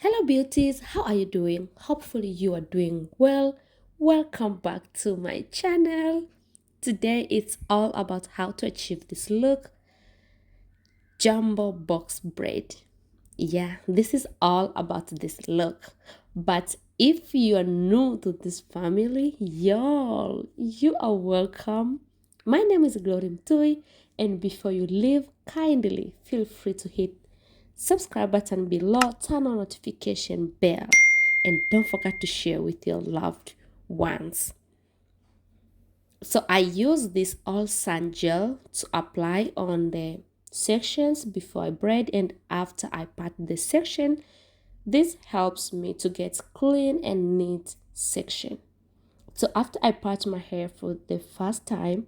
Hello, beauties. How are you doing? Hopefully, you are doing well. Welcome back to my channel. Today, it's all about how to achieve this look jumbo box braid. Yeah, this is all about this look. But if you are new to this family, y'all, you are welcome. My name is Glory Mtui, and before you leave, kindly feel free to hit subscribe button below, turn on notification bell, and don't forget to share with your loved ones. So I use this all sand gel to apply on the sections before I braid and after I part the section. This helps me to get clean and neat section. So after I part my hair for the first time,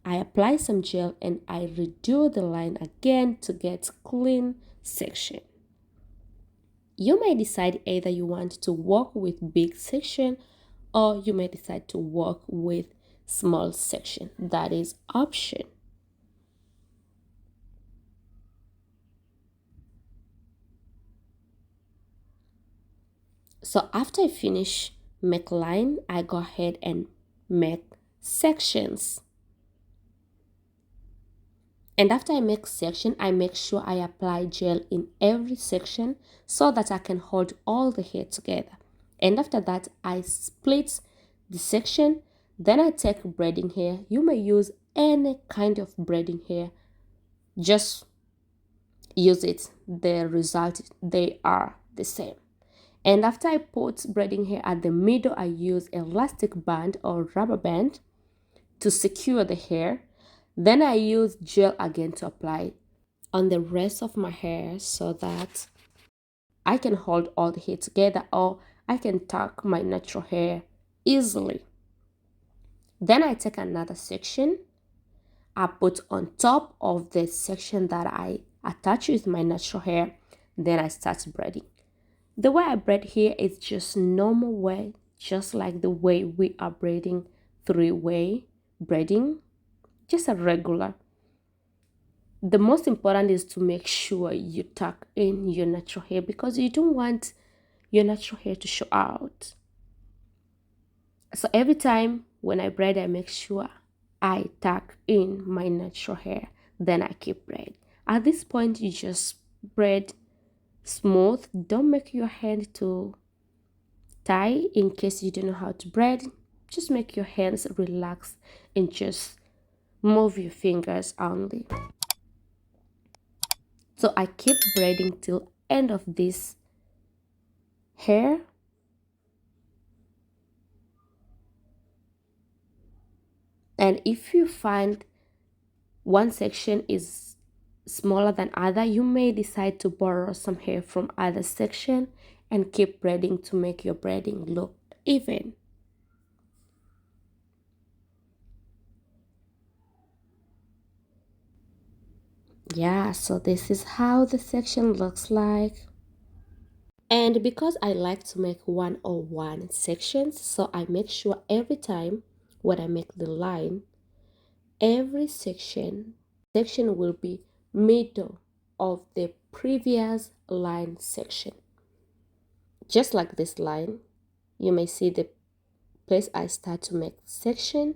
I apply some gel and I redo the line again to get clean section. You may decide either you want to work with big section or you may decide to work with small section. That is option. So after I finish make line, I go ahead and make sections. And after I make section, I make sure I apply gel in every section so that I can hold all the hair together. And after that, I split the section. Then I take braiding hair. You may use any kind of braiding hair. Just use it. The result, they are the same. And after I put braiding hair at the middle, I use elastic band or rubber band to secure the hair. Then I use gel again to apply on the rest of my hair so that I can hold all the hair together or I can tuck my natural hair easily. Then I take another section, I put on top of the section that I attach with my natural hair. Then I start braiding. The way I braid here is just normal way, just like the way we are braiding three-way braiding, just a regular. The most important is to make sure you tuck in your natural hair because you don't want your natural hair to show out. So every time when I braid, I make sure I tuck in my natural hair. Then I keep braid. At this point, you just braid smooth. Don't make your hand too tight in case you don't know how to braid. Just make your hands relax and just move your fingers only. So I keep braiding till end of this hair. And if you find one section is smaller than other, you may decide to borrow some hair from other section and keep braiding to make your braiding look even. Yeah, so this is how the section looks like. And because I like to make one-on-one sections, so I make sure every time when I make the line, every section will be middle of the previous line section. Just like this line, you may see the place I start to make section,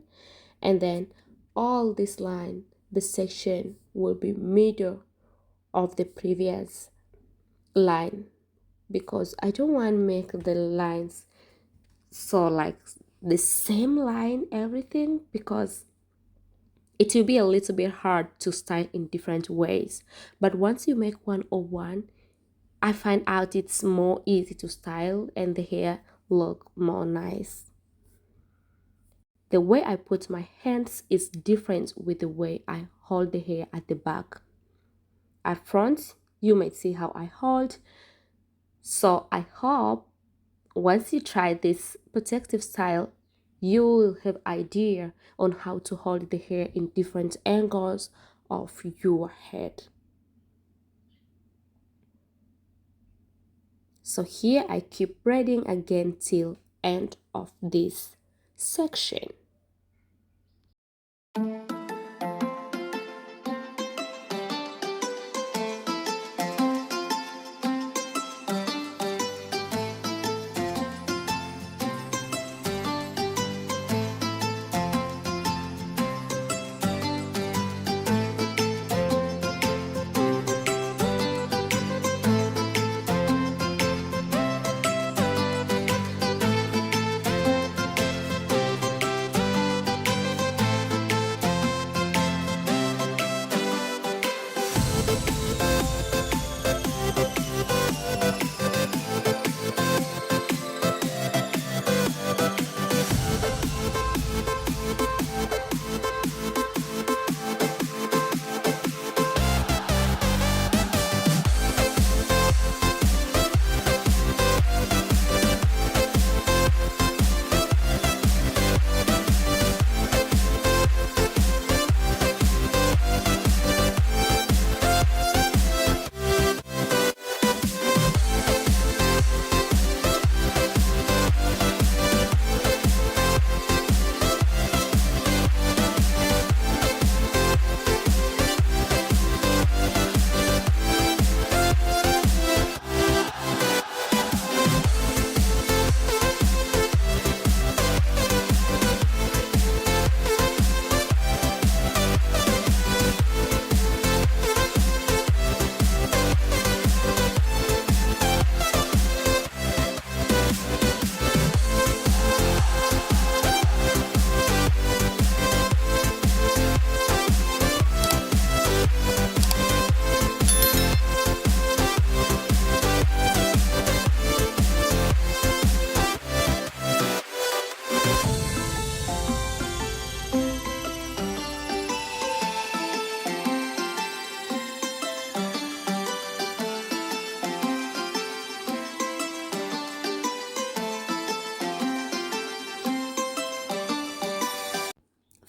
and then all this line, the section will be middle of the previous line because I don't want to make the lines so like the same line everything because it will be a little bit hard to style in different ways. But once you make 101, I find out it's more easy to style and the hair look more nice. The way I put my hands is different with the way I hold the hair at the back. At front, you might see how I hold. So I hope once you try this protective style, you will have idea on how to hold the hair in different angles of your head. So here I keep braiding again till end of this section.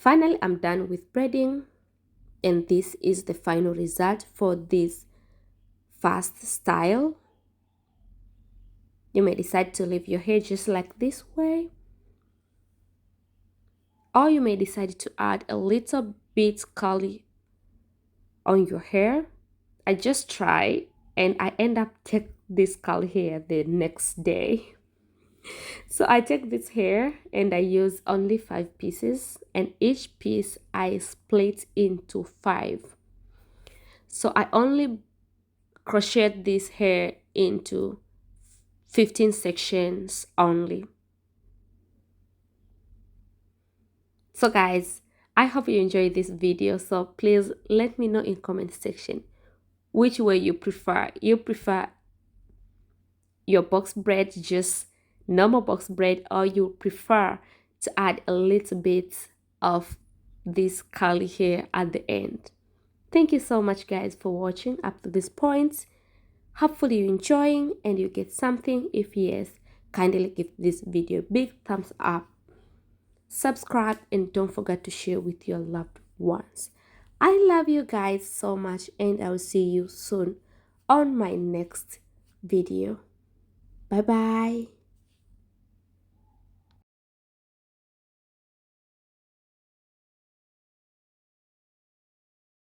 Finally, I'm done with braiding, and this is the final result for this fast style. You may decide to leave your hair just like this way, or you may decide to add a little bit curly on your hair. I just try and I end up take this curly hair the next day. So I take this hair and I use only 5 pieces, and each piece I split into 5. So I only crochet this hair into 15 sections only. So guys, I hope you enjoyed this video. So please let me know in comment section which way you prefer. You prefer your box braid, just normal box braid, or you prefer to add a little bit of this curly hair at the end. Thank you so much guys for watching up to this point. Hopefully you're enjoying and you get something. If yes, kindly give this video a big thumbs up, subscribe, and don't forget to share with your loved ones. I love you guys so much, and I will see you soon on my next video. Bye bye.